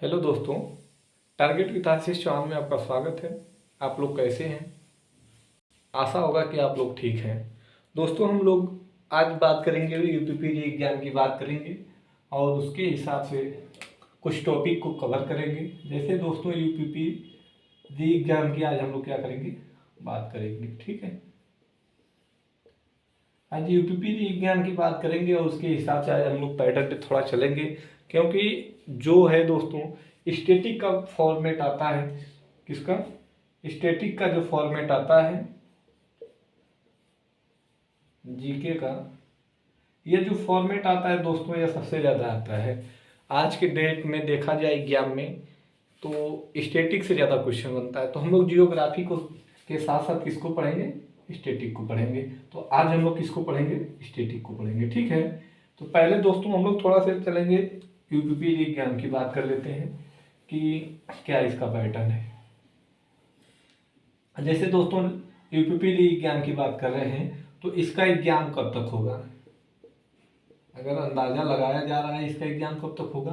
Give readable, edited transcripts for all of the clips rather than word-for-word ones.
Hello दोस्तों, target with Ashish Chauhan में आपका स्वागत है। आप लोग कैसे हैं? आशा होगा कि आप लोग ठीक हैं। दोस्तों, हम लोग आज बात करेंगे यूपीपीजी एग्जाम की बात करेंगे और उसके हिसाब से कुछ टॉपिक को कवर करेंगे। जैसे दोस्तों, यूपीपीजी एग्जाम की आज हम लोग क्या करेंगे, बात करेंगे। ठीक है, आज यूपीपीजी एग्जाम की बात करेंगे और उसके हिसाब से आज हम लोग पैटर्न पे थोड़ा चलेंगे, क्योंकि जो है दोस्तों, स्टैटिक का फॉर्मेट आता है। किसका? स्टैटिक का जो फॉर्मेट आता है जीके का, ये जो फॉर्मेट आता है दोस्तों, ये सबसे ज़्यादा आता है आज के डेट में। देखा जाए एग्जाम में तो स्टैटिक से ज़्यादा क्वेश्चन बनता है। तो हम लोग जियोग्राफी को के साथ साथ किसको पढ़ेंगे? स्टैटिक को पढ़ेंगे। तो आज हम लोग किसको पढ़ेंगे? स्टैटिक को पढ़ेंगे। ठीक है, तो पहले दोस्तों हम लोग थोड़ा सा चलेंगे, यूपीपीजी एग्जाम की बात कर लेते हैं कि क्या इसका पैटर्न है। जैसे दोस्तों, यूपीपीजी एग्जाम की बात कर रहे हैं तो इसका एग्जाम कब तक होगा? अगर अंदाजा लगाया जा रहा है इसका एग्जाम कब तक होगा,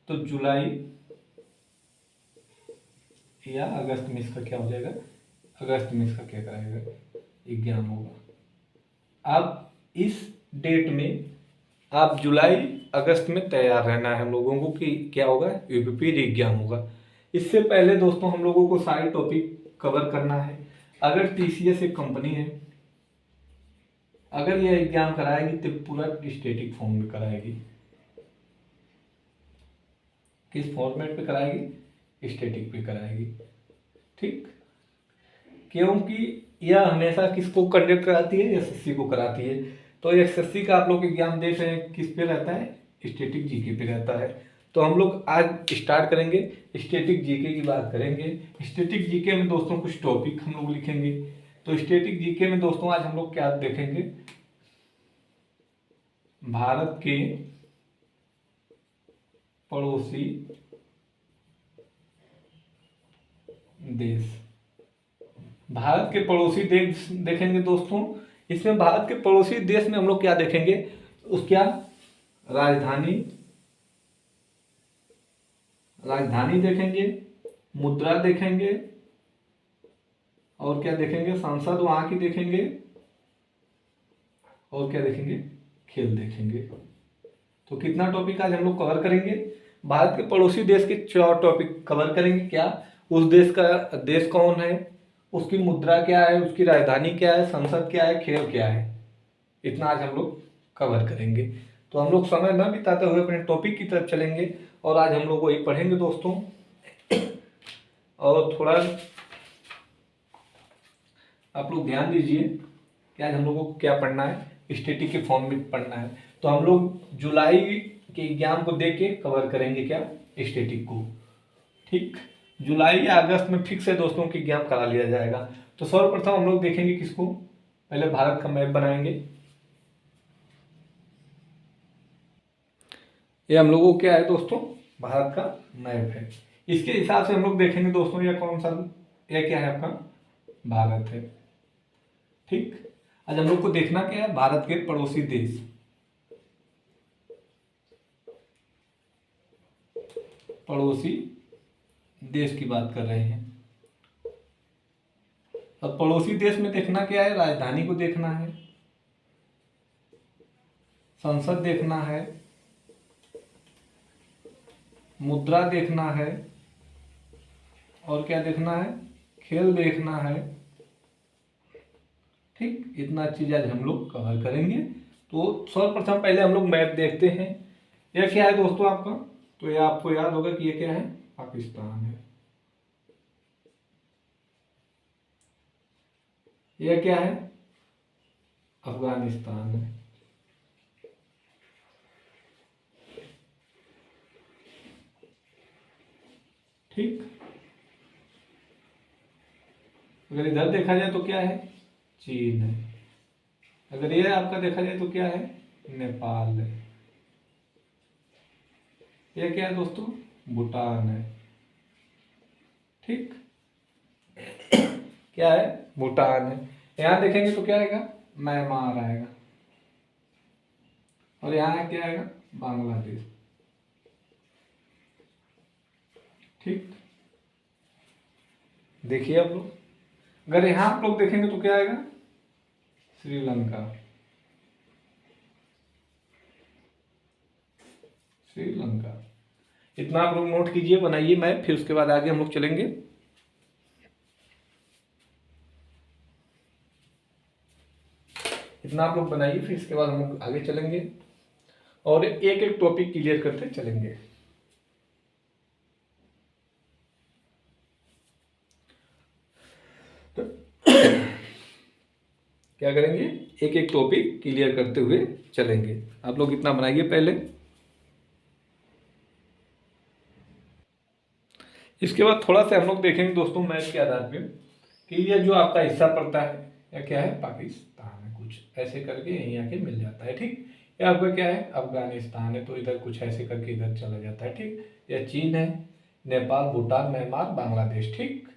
तो जुलाई या अगस्त में इसका क्या हो जाएगा? अगस्त में इसका क्या कराएगा? एग्जाम होगा। अब इस डेट में आप जुलाई अगस्त में तैयार रहना है हम लोगों को कि क्या होगा? यूपीपीजी एग्जाम होगा। इससे पहले दोस्तों हम लोगों को सारे टॉपिक कवर करना है। अगर टीसीएस एक कंपनी है, अगर यह एग्जाम कराएगी तो पूरा स्टैटिक फॉर्म में कराएगी। किस फॉर्मेट पे कराएगी? स्टैटिक पे कराएगी। ठीक, क्योंकि यह हमेशा किसको कंडक्ट कराती है? एसएससी को कराती है। तो एसएससी का आप लोग एग्जाम देख रहे हैं, किस पे रहता है? स्टैटिक जीके पे रहता है। तो हम लोग आज स्टार्ट करेंगे, स्टैटिक जीके की बात करेंगे। स्टैटिक जीके में दोस्तों कुछ टॉपिक हम लोग लिखेंगे। तो स्टैटिक जीके में दोस्तों आज हम लोग क्या देखेंगे? भारत के पड़ोसी देश। भारत के पड़ोसी देश देखेंगे दोस्तों। इसमें भारत के पड़ोसी देश में हम लोग क्या देखेंगे? क्या राजधानी, राजधानी देखेंगे, मुद्रा देखेंगे, और क्या देखेंगे? संसद वहां की देखेंगे, और क्या देखेंगे? खेल देखेंगे। तो कितना टॉपिक आज हम लोग कवर करेंगे? भारत के पड़ोसी देश के 4 टॉपिक कवर करेंगे। क्या उस देश का देश कौन है, उसकी मुद्रा क्या है, उसकी राजधानी क्या है, संसद क्या है, खेल क्या है, इतना आज हम लोग कवर करेंगे। तो हम लोग समय न बिताते हुए अपने टॉपिक की तरफ चलेंगे और आज हम लोग वही पढ़ेंगे दोस्तों। और थोड़ा आप लोग ध्यान दीजिए कि आज हम लोगों को क्या पढ़ना है, स्टैटिक के फॉर्म में पढ़ना है। तो हम लोग जुलाई के एग्जाम को देख के कवर करेंगे क्या? स्टैटिक को। ठीक, जुलाई या अगस्त में फिक्स है दोस्तों की एग्जाम करा लिया जाएगा। तो सर्वप्रथम हम लोग देखेंगे किसको? पहले भारत का मैप बनाएंगे। ये हम लोगों को क्या है दोस्तों? भारत का मैप है। इसके हिसाब से हम लोग देखेंगे दोस्तों, यह कौन सा, यह क्या है आपका? भारत है। ठीक, आज हम लोग को देखना क्या है? भारत के पड़ोसी देश। पड़ोसी देश की बात कर रहे हैं। अब पड़ोसी देश में देखना क्या है? राजधानी को देखना है, संसद देखना है, मुद्रा देखना है, और क्या देखना है? खेल देखना है। ठीक, इतना चीज आज हम लोग कवर करेंगे। तो सर्वप्रथम पहले हम लोग मैप देखते हैं। यह क्या है दोस्तों आपका? तो यह आपको याद होगा कि यह क्या है? पाकिस्तान है। यह क्या है? अफगानिस्तान है। ठीक, अगर इधर देखा जाए तो क्या है? चीन है। अगर ये आपका देखा जाए तो क्या है? नेपाल है। ये क्या है दोस्तों? भूटान है। ठीक, क्या है? भूटान है। यहाँ देखेंगे तो क्या आएगा? म्यांमार आएगा। और यहाँ क्या आएगा? बांग्लादेश। ठीक, देखिए आप लोग, अगर यहाँ आप लोग देखेंगे तो क्या आएगा, श्रीलंका, श्रीलंका। इतना आप लोग नोट कीजिए, बनाइए मैप, फिर उसके बाद आगे हम लोग चलेंगे। इतना आप लोग बनाइए, फिर इसके बाद हम लोग आगे चलेंगे और एक एक टॉपिक क्लियर करते चलेंगे। क्या करेंगे, एक एक टॉपिक क्लियर करते हुए चलेंगे। आप लोग इतना बनाइए पहले, इसके बाद थोड़ा सा हम लोग देखेंगे दोस्तों मैथ के आधार पे कि ये जो आपका हिस्सा पड़ता है या क्या है, पाकिस्तान है, कुछ ऐसे करके यहीं आके मिल जाता है। ठीक, या आपका क्या है, अफगानिस्तान है, तो इधर कुछ ऐसे करके इधर चला जाता है। ठीक, या चीन है, नेपाल, भूटान, म्यांमार, बांग्लादेश। ठीक,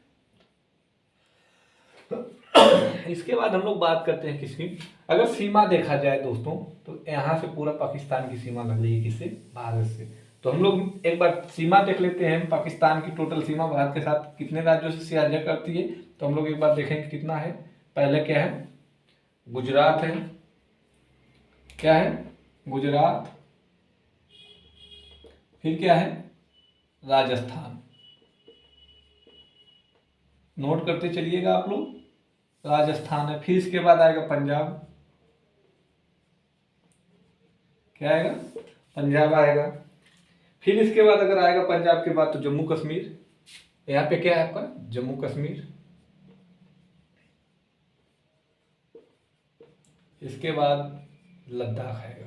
इसके बाद हम लोग बात करते हैं किसकी, अगर सीमा देखा जाए दोस्तों तो यहाँ से पूरा पाकिस्तान की सीमा लग रही है, किससे, भारत से। तो हम लोग एक बार सीमा देख लेते हैं, पाकिस्तान की टोटल सीमा भारत के साथ कितने राज्यों से साझा करती है, तो हम लोग एक बार देखेंगे कितना है। पहले क्या है, गुजरात है, क्या है, गुजरात, फिर क्या है, राजस्थान, नोट करते चलिएगा आप लोग, राजस्थान है। फिर इसके बाद आएगा पंजाब, क्या आएगा, पंजाब आएगा। फिर इसके बाद अगर आएगा पंजाब के बाद तो जम्मू कश्मीर, यहाँ पे क्या है आपका, जम्मू कश्मीर। इसके बाद लद्दाख आएगा।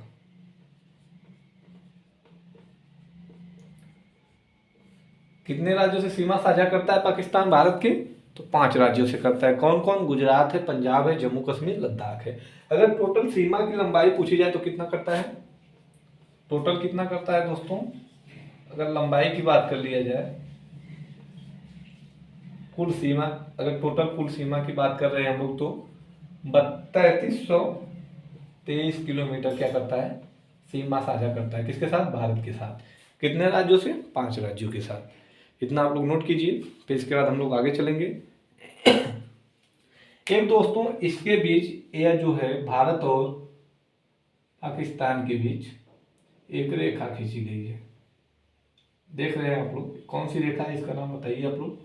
कितने राज्यों से सीमा साझा करता है पाकिस्तान भारत के, तो 5 राज्यों से करता है। कौन कौन, गुजरात है, पंजाब है, जम्मू कश्मीर, लद्दाख है। अगर टोटल सीमा की लंबाई पूछी जाए तो कितना करता है, टोटल कितना करता है दोस्तों, अगर लंबाई की बात कर लिया जाए, कुल सीमा, अगर टोटल कुल सीमा की बात कर रहे हैं हम लोग तो 3223 किलोमीटर क्या करता है, सीमा साझा करता है, किसके साथ, भारत के साथ। कितने राज्यों से, 5 राज्यों के साथ। इतना आप लोग नोट कीजिए, फिर इसके बाद हम लोग आगे चलेंगे। एक दोस्तों इसके बीच यह जो है भारत और पाकिस्तान के बीच एक रेखा खींची गई है, देख रहे हैं आप लोग, कौन सी रेखा है, इसका नाम बताइए आप लोग,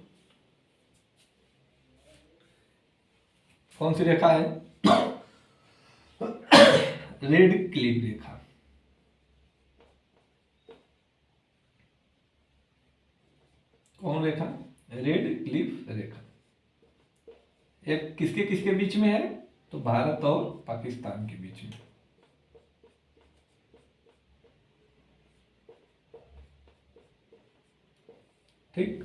कौन सी रेखा है, रेड क्लिफ रेखा। कौन रेखा, रेड क्लिफ रेखा। एक किसके किसके बीच में है, तो भारत और पाकिस्तान के बीच में। ठीक,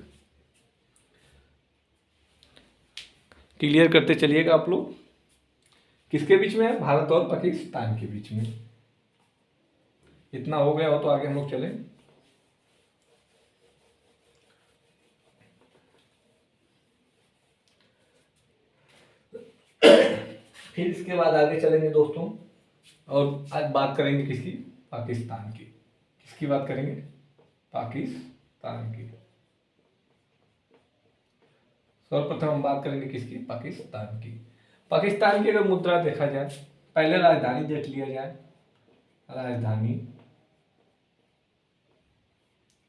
क्लियर करते चलिएगा आप लोग, किसके बीच में है, भारत और पाकिस्तान के बीच में। इतना हो गया हो तो आगे हम लोग चलें। फिर इसके बाद आगे चलेंगे दोस्तों और आज बात करेंगे किसकी, पाकिस्तान की। किसकी बात करेंगे, पाकिस्तान की। सर्वप्रथम हम बात करेंगे किसकी, पाकिस्तान की। पाकिस्तान की अगर मुद्रा देखा जाए, पहले राजधानी देख लिया जाए, राजधानी,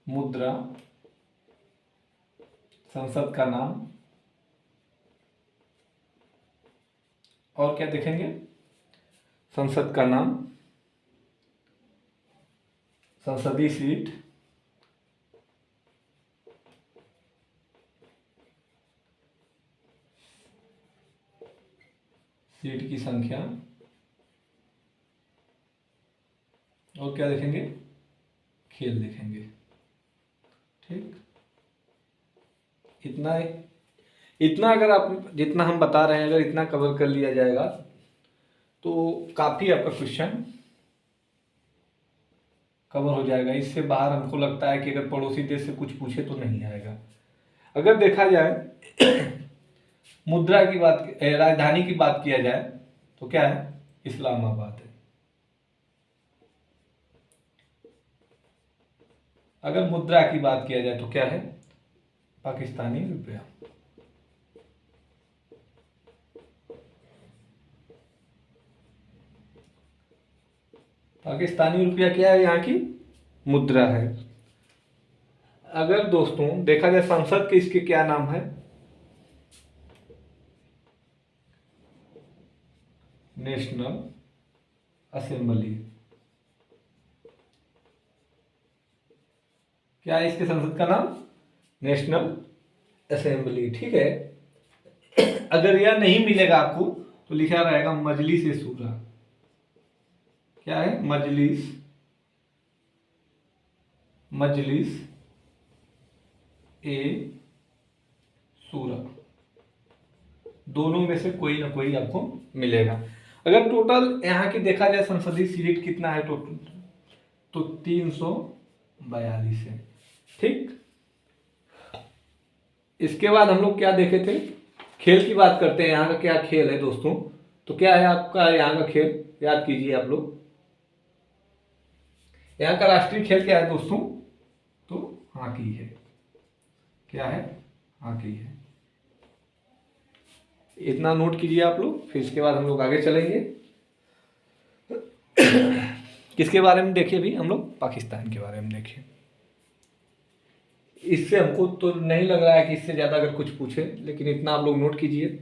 मुद्रा, संसद का नाम, और क्या देखेंगे, संसद का नाम, संसदीय सीट, सीट की संख्या, और क्या देखेंगे, खेल देखेंगे। ठीक, इतना है, इतना अगर आप जितना हम बता रहे हैं अगर इतना कवर कर लिया जाएगा तो काफ़ी आपका क्वेश्चन कवर हो जाएगा। इससे बाहर हमको लगता है कि अगर पड़ोसी देश से कुछ पूछे तो नहीं आएगा। अगर देखा जाए मुद्रा की बात, राजधानी की बात किया जाए तो क्या है, इस्लामाबाद है। अगर मुद्रा की बात किया जाए तो क्या है, पाकिस्तानी रुपया। पाकिस्तानी रुपया क्या है? यहाँ की मुद्रा है। अगर दोस्तों देखा जाए संसद के इसके क्या नाम है? National assembly. क्या है इसके संसद का नाम? National assembly. ठीक है। अगर यह नहीं मिलेगा आपको तो लिखा रहेगा मजलिस ए शूरा। क्या है? मजलिस ए शूरा। दोनों में से कोई ना कोई आपको मिलेगा। अगर टोटल यहाँ की देखा जाए संसदीय सीट कितना है टोटल, तो 342 है। ठीक। इसके बाद हम लोग क्या देखे थे? खेल की बात करते हैं। यहाँ का क्या खेल है दोस्तों? तो क्या है आपका यहाँ का खेल? याद कीजिए आप लोग। यहाँ का राष्ट्रीय खेल क्या है दोस्तों? तो हॉकी है। क्या है? हॉकी है। इतना नोट कीजिए आप लोग। फिर इसके बाद हम लोग आगे चलेंगे। किसके बारे में देखिए? भी हम लोग पाकिस्तान के बारे में देखिए। इससे हमको तो नहीं लग रहा है कि इससे ज्यादा अगर कुछ पूछे, लेकिन इतना आप लोग नोट कीजिए।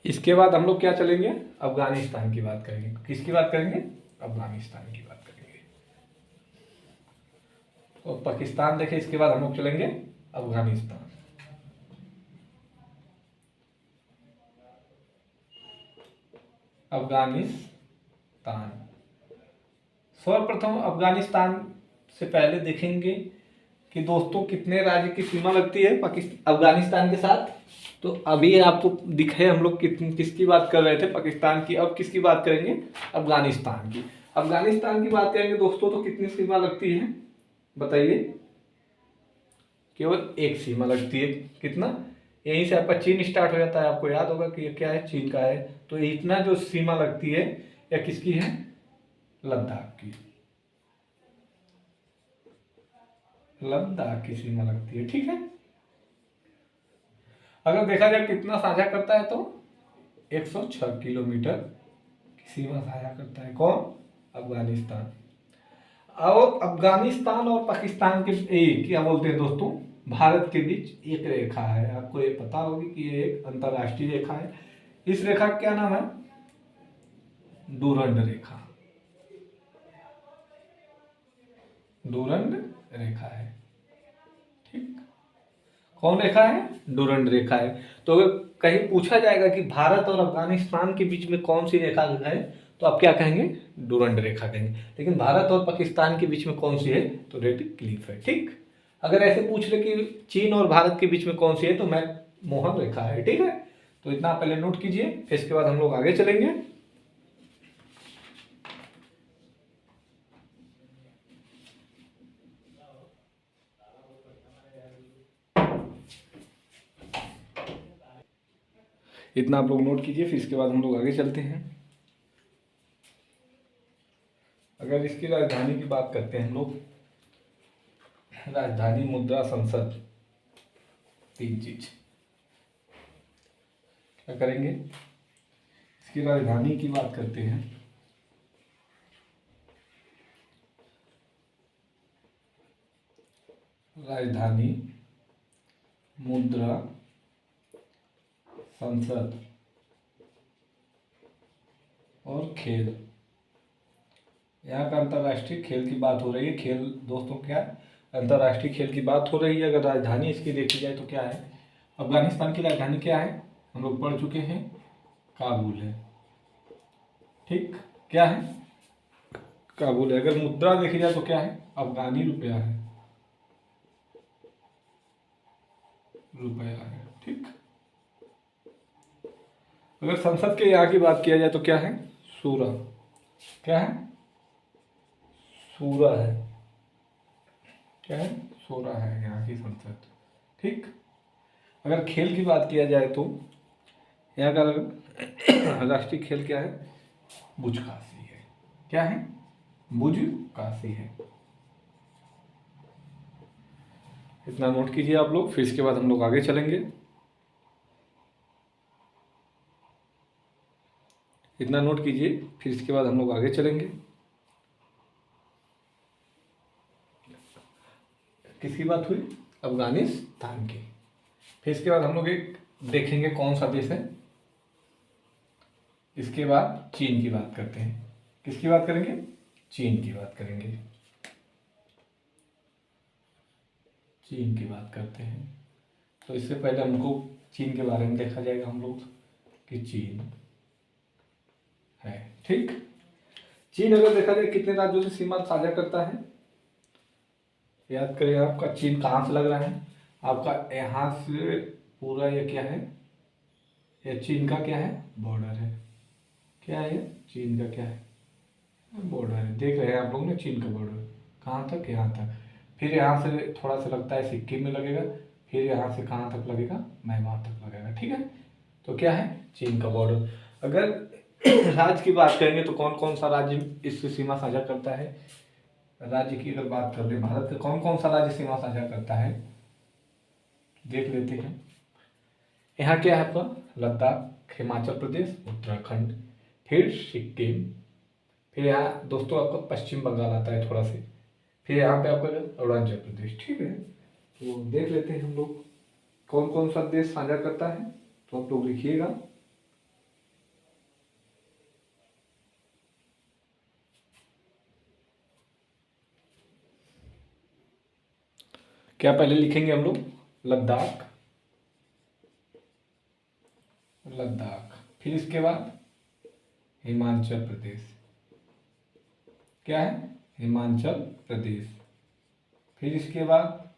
इसके बाद हम लोग क्या चलेंगे? अफगानिस्तान की बात करेंगे। किसकी बात करेंगे? अफगानिस्तान की बात करेंगे। और पाकिस्तान देखे, इसके बाद हम लोग चलेंगे अफगानिस्तान। अफगानिस्तान सर्वप्रथम अफगानिस्तान से पहले देखेंगे कि दोस्तों कितने राज्य की सीमा लगती है पाकिस्तान अफगानिस्तान के साथ। तो अभी आपको दिखे हम लोग किसकी बात कर रहे थे? पाकिस्तान की। अब किसकी बात करेंगे? अफगानिस्तान की। अफगानिस्तान की बात करेंगे दोस्तों तो कितनी सीमा लगती है बताइए? केवल एक सीमा लगती है। कितना? यहीं से आपका चीन स्टार्ट हो जाता है। आपको याद होगा कि ये क्या है? चीन का है। तो इतना जो सीमा लगती है या किसकी है? लद्दाख की। लद्दाख की सीमा लगती है। ठीक है। अगर देखा जाए कितना साझा करता है तो 106 किलोमीटर की सीमा साझा करता है। कौन? अफगानिस्तान। और अफगानिस्तान और पाकिस्तान के क्या बोलते हैं दोस्तों? भारत के बीच एक रेखा है। आपको ये पता होगी कि ये एक अंतरराष्ट्रीय रेखा है। इस रेखा का क्या नाम है? डूरंड रेखा। डूरंड रेखा है। ठीक। कौन रेखा है? डूरंड रेखा है। तो अगर कहीं पूछा जाएगा कि भारत और अफगानिस्तान के बीच में कौन सी रेखा है, तो आप क्या कहेंगे? डूरंड रेखा कहेंगे। लेकिन भारत और पाकिस्तान के बीच में कौन सी है? तो रेड क्लिफ है। ठीक। अगर ऐसे पूछ ले कि चीन और भारत के बीच में कौन सी है, तो मैकमोहन रेखा है। ठीक है। तो इतना पहले नोट कीजिए। फिर इसके बाद हम लोग आगे चलेंगे। इतना आप लोग नोट कीजिए। फिर इसके बाद हम लोग आगे चलते हैं। अगर इसकी राजधानी की बात करते हैं हम लोग, राजधानी, मुद्रा, संसद, तीन चीज क्या करेंगे? इसकी राजधानी की बात करते हैं। राजधानी, मुद्रा, संसद और खेल। यहाँ का अंतर्राष्ट्रीय खेल की बात हो रही है। खेल दोस्तों क्या? अंतर्राष्ट्रीय खेल की बात हो रही है। अगर राजधानी इसकी देखी जाए तो क्या है? अफगानिस्तान की राजधानी क्या है? हम लोग पढ़ चुके हैं, काबुल है। ठीक। क्या है? काबुल है। अगर मुद्रा देखी जाए तो क्या है? अफगानी रुपया है। रुपया है। ठीक। अगर संसद के यहाँ की बात किया जाए तो क्या है? सूरा। क्या है? सूरा है। क्या है? सूरा है यहाँ की संसद। ठीक। अगर खेल की बात किया जाए तो यहाँ का राष्ट्रीय खेल क्या है? बुचकाशी है। क्या है? भुज काशी है। इतना नोट कीजिए आप लोग, फिर इसके बाद हम लोग आगे चलेंगे। इतना नोट कीजिए, फिर इसके बाद हम लोग आगे चलेंगे। किसकी बात हुई? अफगानिस्तान की। फिर इसके बाद हम लोग एक देखेंगे कौन सा देश है। इसके बाद चीन की बात करते हैं। किसकी बात करेंगे? चीन की बात करेंगे। चीन की बात करते हैं। तो इससे पहले हमको चीन के बारे में देखा जाएगा हम लोग कि चीन है। ठीक, चीन अगर देखा जाए कितने राज्यों से सीमा साझा करता है, याद करें आपका चीन कहाँ से लग रहा है? आपका यहाँ से पूरा ये क्या है? ये चीन का क्या है? बॉर्डर है। क्या है ये? चीन का क्या है? बॉर्डर है। देख रहे हैं आप लोग ने चीन का बॉर्डर कहाँ तक? यहाँ तक। फिर यहाँ से थोड़ा सा लगता है सिक्किम में लगेगा, फिर यहाँ से कहाँ तक लगेगा? म्यांमार तक लगेगा। ठीक है, तो क्या है? चीन का बॉर्डर। अगर राज्य की बात करेंगे तो कौन कौन सा राज्य इससे सीमा साझा करता है? राज्य की अगर बात कर ले, भारत का कौन कौन सा राज्य सीमा साझा करता है, देख लेते हैं। यहाँ क्या है आपका? लद्दाख, हिमाचल प्रदेश, उत्तराखंड, फिर सिक्किम, फिर यहाँ दोस्तों आपका पश्चिम बंगाल आता है थोड़ा से, फिर यहाँ पे आपका अरुणाचल प्रदेश। ठीक है, तो देख लेते हैं हम लोग कौन कौन सा देश साझा करता है, तो आप लोग लिखिएगा। क्या पहले लिखेंगे हम लोग? लद्दाख, लद्दाख, फिर इसके बाद हिमाचल प्रदेश। क्या है? हिमाचल प्रदेश। फिर इसके बाद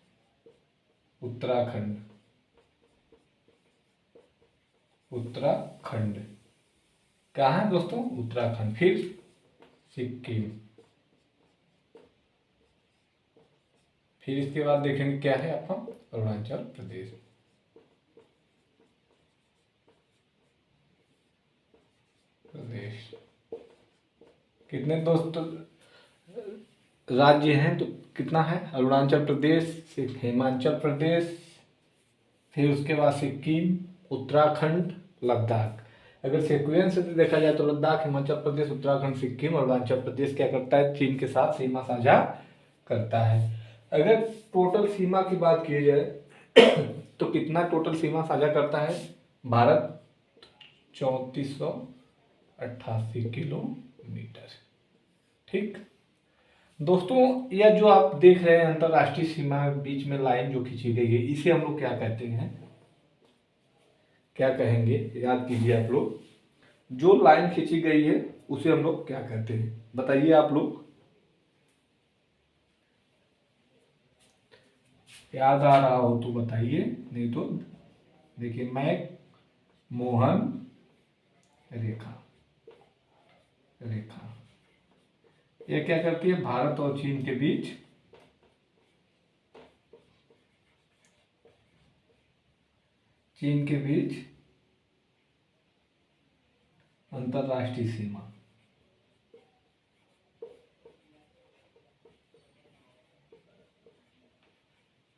उत्तराखंड, उत्तराखंड। कहाँ है दोस्तों? उत्तराखंड। फिर सिक्किम, फिर इसके बाद देखेंगे क्या है आपका? अरुणाचल प्रदेश। प्रदेश कितने दोस्त राज्य हैं? तो कितना है? अरुणाचल प्रदेश, हिमाचल प्रदेश, फिर उसके बाद सिक्किम, उत्तराखंड, लद्दाख। अगर सीक्वेंस से देखा जाए तो लद्दाख, हिमाचल प्रदेश, उत्तराखंड, सिक्किम और अरुणाचल प्रदेश क्या करता है? चीन के साथ सीमा साझा करता है। अगर टोटल सीमा की बात की जाए तो कितना टोटल सीमा साझा करता है भारत? 3488 किलोमीटर। ठीक दोस्तों, यह जो आप देख रहे हैं अंतरराष्ट्रीय सीमा बीच में लाइन जो खींची गई है, इसे हम लोग क्या कहते हैं? क्या कहेंगे? याद कीजिए आप लोग, जो लाइन खींची गई है उसे हम लोग क्या कहते हैं? बताइए आप लोग, याद आ रहा हो तो बताइए, नहीं तो देखिए मैक मोहन रेखा, रेखा ये क्या करती है? भारत और चीन के बीच अंतरराष्ट्रीय सीमा,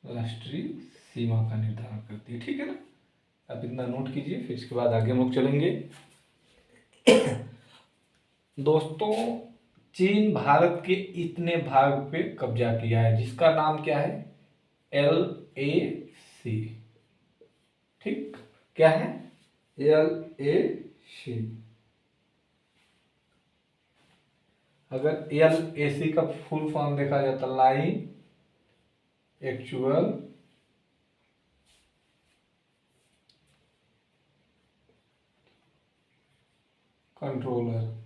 राष्ट्रीय सीमा का निर्धारण करती है। ठीक है ना, आप इतना नोट कीजिए, फिर इसके बाद आगे हम लोग चलेंगे। दोस्तों, चीन भारत के इतने भाग पे कब्जा किया है जिसका नाम क्या है? LAC। ठीक, क्या है? LAC। अगर LAC का फुल फॉर्म देखा जाए तो लाइन एक्चुअल कंट्रोलर।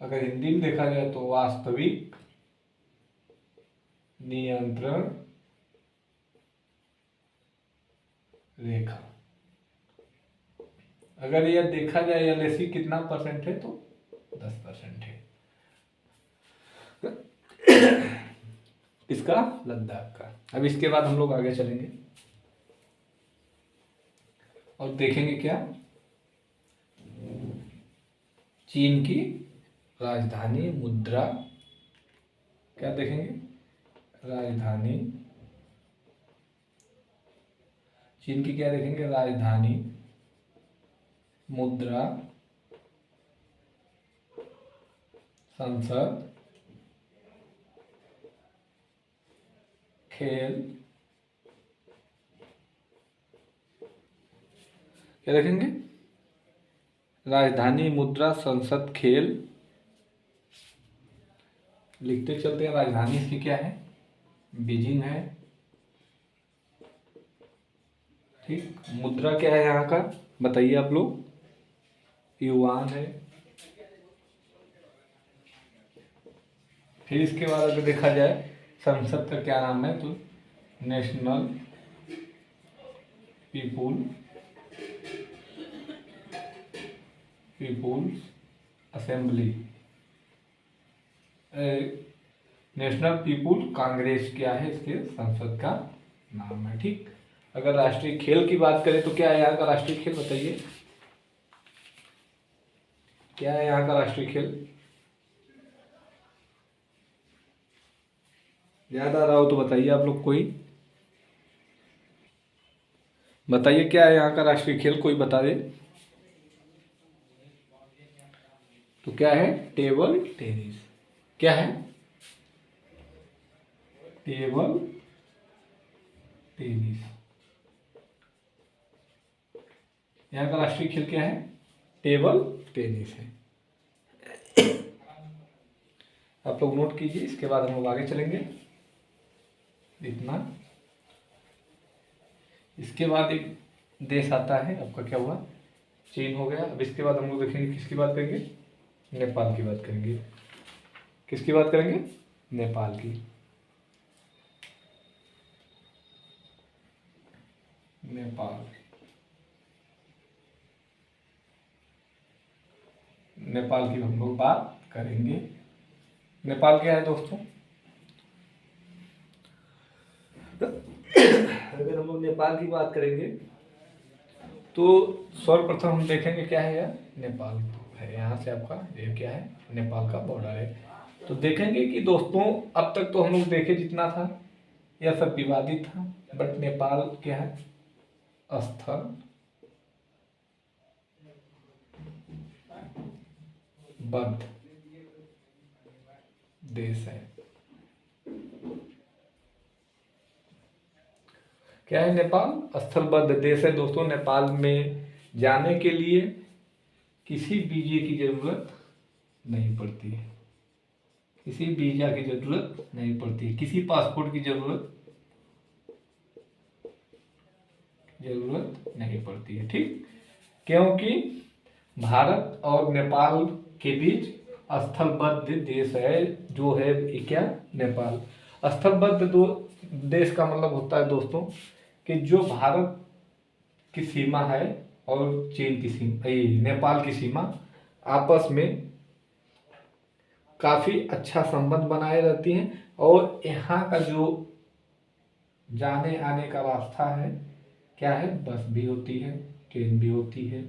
अगर हिंदी में देखा जाए तो वास्तविक नियंत्रण रेखा। अगर यह देखा जाए LAC कितना परसेंट है तो 10% है। इसका? लद्दाख का। अब इसके बाद हम लोग आगे चलेंगे और देखेंगे क्या? चीन की राजधानी मुद्रा, क्या देखेंगे, राजधानी, चीन की क्या देखेंगे, राजधानी, मुद्रा, संसद, खेल, क्या देखेंगे, राजधानी, मुद्रा, संसद, खेल। लिखते चलते हैं। राजधानी इसकी क्या है, बीजिंग है, ठीक। मुद्रा क्या है यहाँ का, बताइए आप लोग, युआन है। फिर इसके बाद अगर देखा जाए संसद का क्या नाम है, तो National People's Assembly, National People Congress क्या है, इसके संसद का नाम है, ठीक। अगर राष्ट्रीय खेल की बात करें तो क्या है यहाँ का राष्ट्रीय खेल, बताइए क्या है यहाँ का राष्ट्रीय खेल, याद आ रहा हो तो बताइए आप लोग, कोई बताइए क्या है यहाँ का राष्ट्रीय खेल, कोई बता दे। तो क्या है, टेबल टेनिस, क्या है, टेबल टेनिस। यहाँ का राष्ट्रीय खेल क्या है, टेबल टेनिस है। आप लोग नोट कीजिए, इसके बाद हम लोग आगे चलेंगे। इतना, इसके बाद एक देश आता है आपका, क्या हुआ, चीन हो गया। अब इसके बाद हम लोग देखेंगे किसकी बात करेंगे, नेपाल की बात करेंगे। किसकी बात करेंगे, नेपाल की। नेपाल, नेपाल की हम लोग बात करेंगे। नेपाल क्या है दोस्तों, अगर हम लोग नेपाल की बात करेंगे तो सर्वप्रथम हम देखेंगे क्या है यार, नेपाल है। यहाँ से आपका ये क्या है, नेपाल का बॉर्डर है। तो देखेंगे कि दोस्तों अब तक तो हम लोग देखे जितना था यह सब विवादित था, बट नेपाल क्या है, स्थल बद्ध देश है। क्या है, नेपाल स्थलबद्ध देश है दोस्तों। नेपाल में जाने के लिए किसी वीजे की जरूरत नहीं पड़ती है, किसी वीजा की जरूरत नहीं पड़ती है, किसी पासपोर्ट की जरूरत नहीं पड़ती है, ठीक। क्योंकि भारत और नेपाल के बीच स्थलबद्ध देश है, जो है ये क्या, नेपाल। स्थलबद्ध दो देश का मतलब होता है दोस्तों कि जो भारत की सीमा है और चीन की सीमा, नेपाल की सीमा आपस में काफी अच्छा संबंध बनाए रहती हैं। और यहाँ का जो जाने आने का रास्ता है क्या है, बस भी होती है, ट्रेन भी होती है,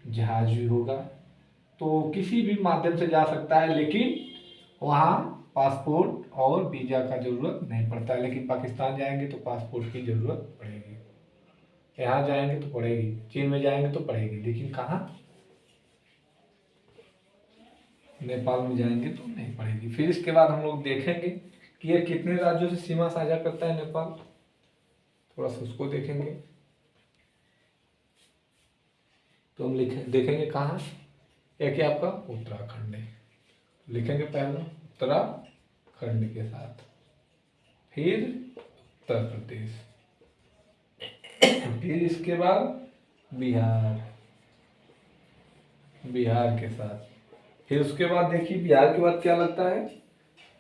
जहाज भी होगा, तो किसी भी माध्यम से जा सकता है। लेकिन वहाँ पासपोर्ट और वीजा का जरूरत नहीं पड़ता है। लेकिन पाकिस्तान जाएंगे तो पासपोर्ट की जरूरत पड़ेगी, यहाँ जाएंगे तो पड़ेगी, चीन में जाएंगे तो पड़ेगी, लेकिन कहाँ, नेपाल में जाएंगे तो नहीं पड़ेगी। फिर इसके बाद हम लोग देखेंगे कि ये कितने राज्यों से सीमा साझा करता है नेपाल, थोड़ा सा उसको देखेंगे। तो हम देखेंगे कहाँ, एक है आपका उत्तराखंड है, लिखेंगे पहला उत्तराखंड के साथ, फिर उत्तर प्रदेश, फिर इसके बाद बिहार के साथ। फिर उसके बाद देखिए बिहार के बाद क्या लगता है,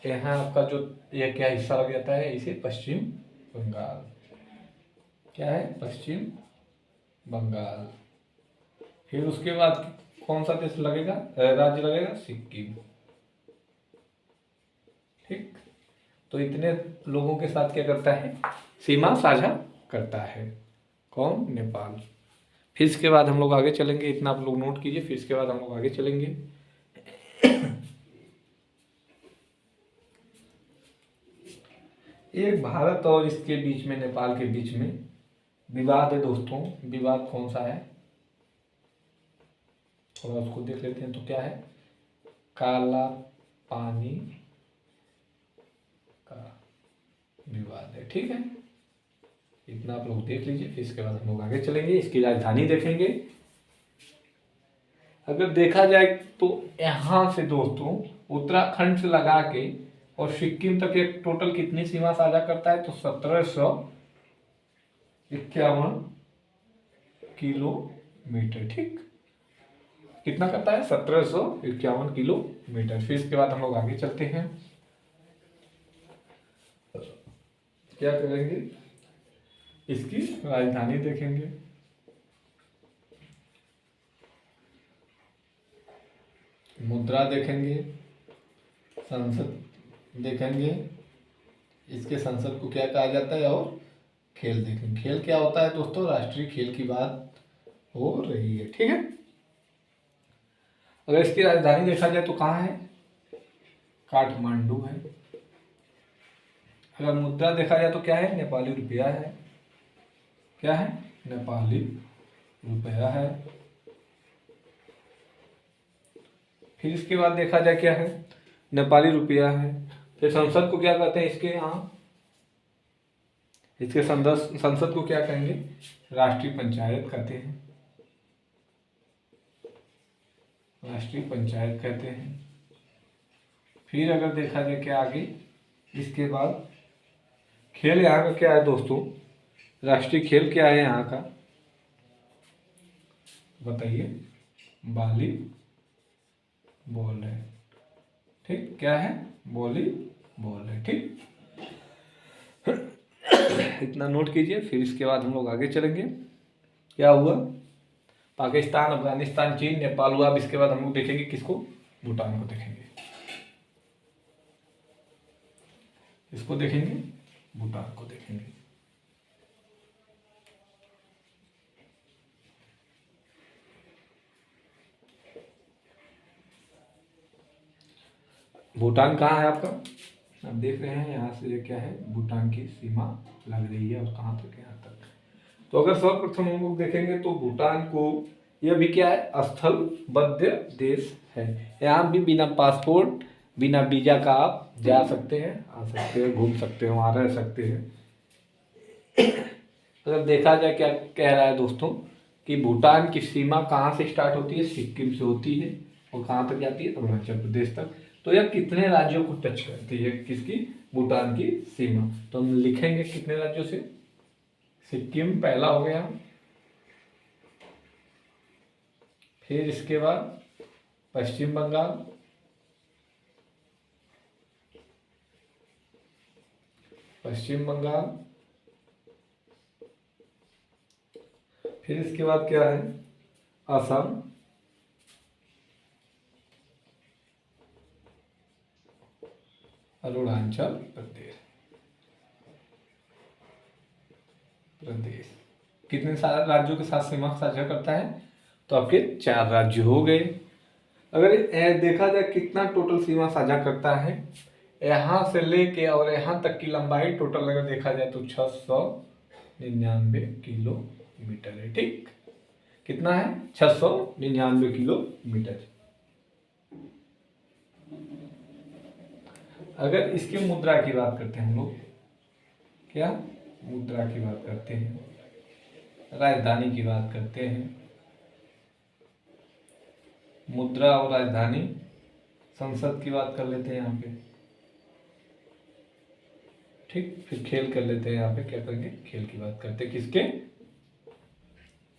यहाँ आपका जो ये क्या हिस्सा लग जाता है, इसे पश्चिम बंगाल, क्या है, पश्चिम बंगाल। फिर उसके बाद कौन सा देश लगेगा, राज्य लगेगा, सिक्किम, ठीक। तो इतने लोगों के साथ क्या करता है, सीमा साझा करता है, कौन, नेपाल। फिर इसके बाद हम लोग आगे चलेंगे, इतना आप लोग नोट कीजिए। फिर इसके बाद हम लोग आगे चलेंगे। एक भारत और इसके बीच में, नेपाल के बीच में विवाद है दोस्तों। विवाद कौन सा है, थोड़ा उसको देख लेते हैं। तो क्या है, काला पानी का विवाद है, ठीक है। इतना आप लोग देख लीजिए। फिर इसके बाद हम लोग आगे चलेंगे, इसकी राजधानी देखेंगे। अगर देखा जाए तो यहाँ से दोस्तों उत्तराखंड से लगा के और सिक्किम तक एक टोटल कितनी सीमा साझा करता है, तो 1751 किलोमीटर, ठीक। कितना करता है, 1751 किलोमीटर। फिर इसके बाद हम लोग आगे चलते हैं, क्या करेंगे, इसकी राजधानी देखेंगे। मुद्रा देखेंगे, संसद देखेंगे, इसके संसद को क्या कहा जाता है, और खेल देखेंगे। खेल क्या होता है दोस्तों, राष्ट्रीय खेल की बात हो रही है, ठीक है। अगर इसकी राजधानी देखा जाए तो कहाँ है, काठमांडू है। अगर मुद्रा देखा जाए तो क्या है, नेपाली रुपया है। क्या है, नेपाली रुपया है। फिर इसके बाद देखा जाए क्या है, नेपाली रुपया है। फिर संसद को क्या कहते हैं, इसके यहाँ, इसके संसद को क्या कहेंगे, राष्ट्रीय पंचायत कहते हैं। राष्ट्रीय पंचायत कहते हैं। फिर अगर देखा जाए क्या आगे, इसके बाद खेल यहाँ का क्या है दोस्तों, राष्ट्रीय खेल क्या है यहाँ का, बताइए, वॉलीबॉल है, ठीक। क्या है, वॉलीबॉल है, ठीक। इतना नोट कीजिए। फिर इसके बाद हम लोग आगे चलेंगे। क्या हुआ, पाकिस्तान, अफगानिस्तान, चीन, नेपाल हुआ। अब इसके बाद हम लोग देखेंगे किसको, भूटान को देखेंगे। इसको देखेंगे, भूटान को देखेंगे। भूटान कहाँ है आपका, आप देख रहे हैं यहाँ से, ये क्या है, भूटान की सीमा लग रही है, और कहाँ तक, यहाँ तक। तो अगर सर्वप्रथम हम लोग देखेंगे तो भूटान को, यह भी क्या है, स्थलबद्ध देश है। यहाँ भी बिना पासपोर्ट, बिना वीजा का आप जा सकते हैं, आ सकते हैं, घूम सकते हैं, वहाँ रह सकते हैं। अगर देखा जाए क्या कह रहा है दोस्तों, कि भूटान की सीमा कहाँ से स्टार्ट होती है, सिक्किम से होती है, और कहाँ तक जाती है, अरुणाचल प्रदेश तक। तो यह कितने राज्यों को टच करती है, किसकी, भूटान की सीमा। तो हम लिखेंगे कितने राज्यों से, सिक्किम पहला हो गया, फिर इसके बाद पश्चिम बंगाल, फिर इसके बाद क्या है, असम, अरुणाचल प्रदेश। कितने सारे राज्यों के साथ सीमा साझा करता है, तो आपके 4 राज्य हो गए। अगर देखा जाए कितना टोटल सीमा साझा करता है, यहाँ से लेके और यहाँ तक की लंबाई टोटल अगर देखा जाए तो 699 किलोमीटर है, ठीक। कितना है, 699 किलोमीटर। अगर इसकी मुद्रा की बात करते हैं हम लोग, क्या, मुद्रा की बात करते हैं, राजधानी की बात करते हैं, मुद्रा और राजधानी, संसद की बात कर लेते हैं यहाँ पे, ठीक। फिर खेल कर लेते हैं, यहाँ पे क्या करेंगे, खेल की बात करते हैं, किसके,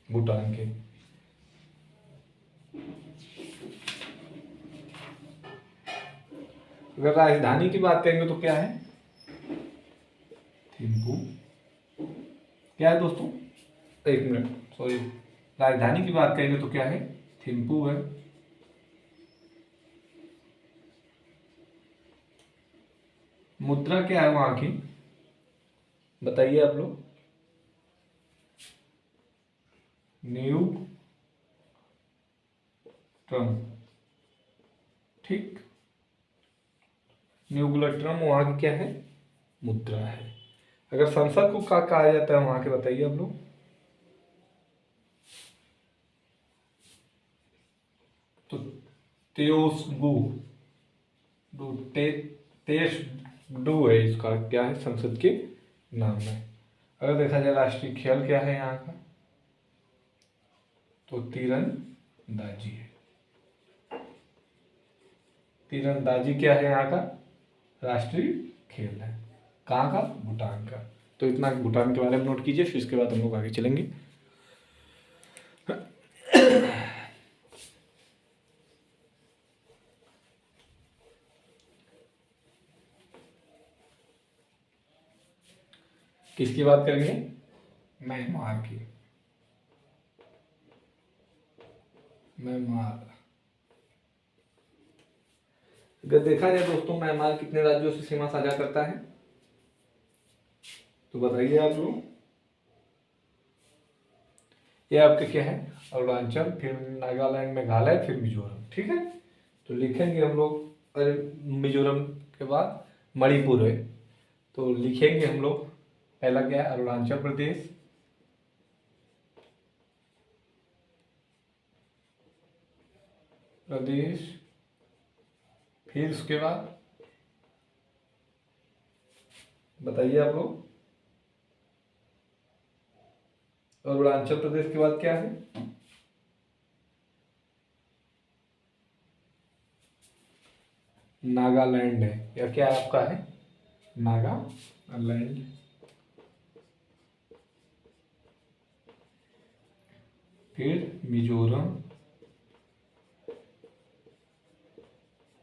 भूटान के। अगर राजधानी की बात करेंगे तो क्या है, थिम्पू। क्या है दोस्तों, एक मिनट, सॉरी, राजधानी की बात करेंगे तो क्या है, थिम्पू है। मुद्रा क्या है वहां की, बताइए आप लोग, न्यूट्रम, ठीक। न्यूट्रम वहां की क्या है, मुद्रा है। अगर संसद को क्या कहा जाता है वहां के, बताइए आप लोग। तो तेओसगु डू, तेस डू है इसका, क्या है, संसद के नाम है। अगर देखा जाए राष्ट्रीय खेल क्या है यहाँ का, तो तीरंदाजी है। तीरंदाजी क्या है यहाँ का, राष्ट्रीय खेल है। कहाँ का, भूटान का। तो इतना भूटान के बारे में नोट कीजिए, फिर इसके बाद हम लोग आगे चलेंगे। किसकी बात करेंगे, म्यांमार की। म्यांमार, अगर देखा जाए दोस्तों, म्यांमार कितने राज्यों से सीमा साझा करता है, तो बताइए आप लोग। ये आपके क्या है, अरुणाचल, फिर नागालैंड, मेघालय, फिर मिजोरम, ठीक है। तो लिखेंगे हम लोग, अरे मिजोरम के बाद मणिपुर है, तो लिखेंगे हम लोग, पहला क्या है, अरुणाचल प्रदेश, फिर उसके बाद बताइए आप लोग, अरुणाचल प्रदेश के बाद क्या है, नागालैंड है, या क्या आपका है, नागालैंड। फिर मिजोरम,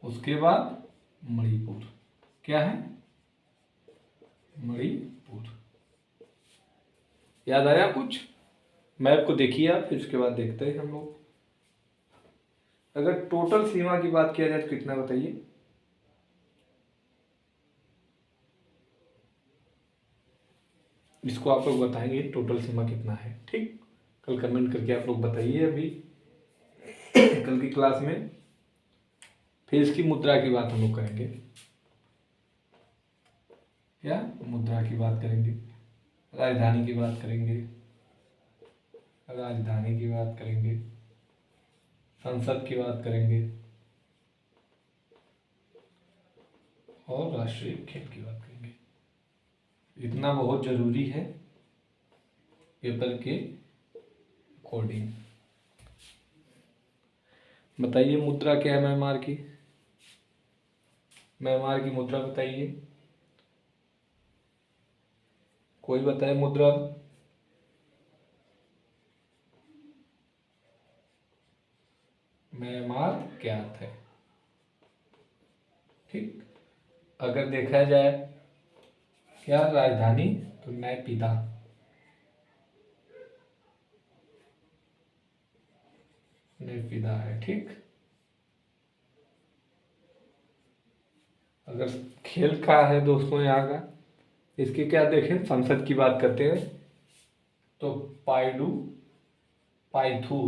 उसके बाद मणिपुर, क्या है, मणिपुर। याद आया कुछ, मैप को देखिए आप, फिर उसके बाद देखते हैं हम लोग। अगर टोटल सीमा की बात किया जाए तो कितना, बताइए। इसको आप लोग बताएंगे टोटल सीमा कितना है, ठीक। कल कमेंट करके आप लोग बताइए अभी कल की क्लास में। फिर इसकी मुद्रा की बात हम लोग करेंगे, क्या, मुद्रा की बात करेंगे, राजधानी की बात करेंगे, राजधानी की बात करेंगे, संसद की बात करेंगे, और राष्ट्रीय खेल की बात करेंगे। इतना बहुत जरूरी है पेपर के अकॉर्डिंग। बताइए मुद्रा क्या है म्यांमार की, म्यांमार की मुद्रा बताइए, कोई बताए मुद्रा। म्यांमार क्या है, ठीक। अगर देखा जाए क्या राजधानी, तो नैपीदा, नैपीदा है, ठीक। अगर खेल का है दोस्तों यहाँ का, इसके क्या देखें, संसद की बात करते हैं, तो पाइथू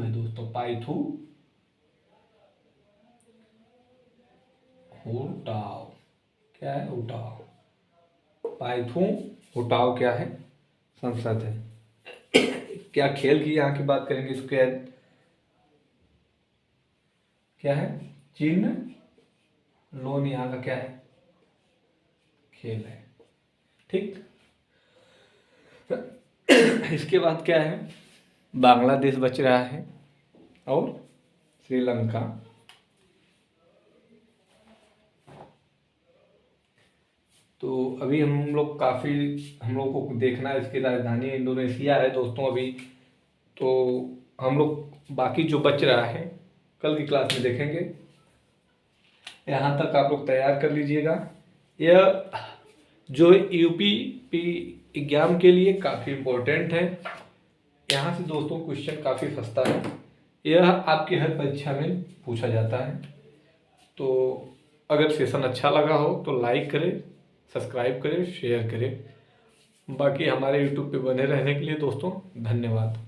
है दोस्तों, पाइथू हुटाओ, क्या है, हुटाओ। पाइथू हुटाओ क्या है, संसद है। क्या खेल की यहाँ की बात करेंगे, इसको क्या है, चिन्ह लोन यहाँ का क्या है, खेल है, ठीक। इसके बाद क्या है, बांग्लादेश बच रहा है, और श्रीलंका। तो अभी हम लोग काफ़ी, हम लोग को देखना है, इसकी राजधानी इंडोनेशिया है दोस्तों अभी। तो हम लोग बाकी जो बच रहा है कल की क्लास में देखेंगे। यहाँ तक आप लोग तैयार कर लीजिएगा। यह जो यूपी पी एग्जाम के लिए काफ़ी इम्पोर्टेंट है। यहाँ से दोस्तों क्वेश्चन काफ़ी सस्ता है, यह आपकी हर परीक्षा में पूछा जाता है। तो अगर सेशन अच्छा लगा हो तो लाइक करें, सब्सक्राइब करें, शेयर करें। बाकी हमारे यूट्यूब पे बने रहने के लिए दोस्तों धन्यवाद।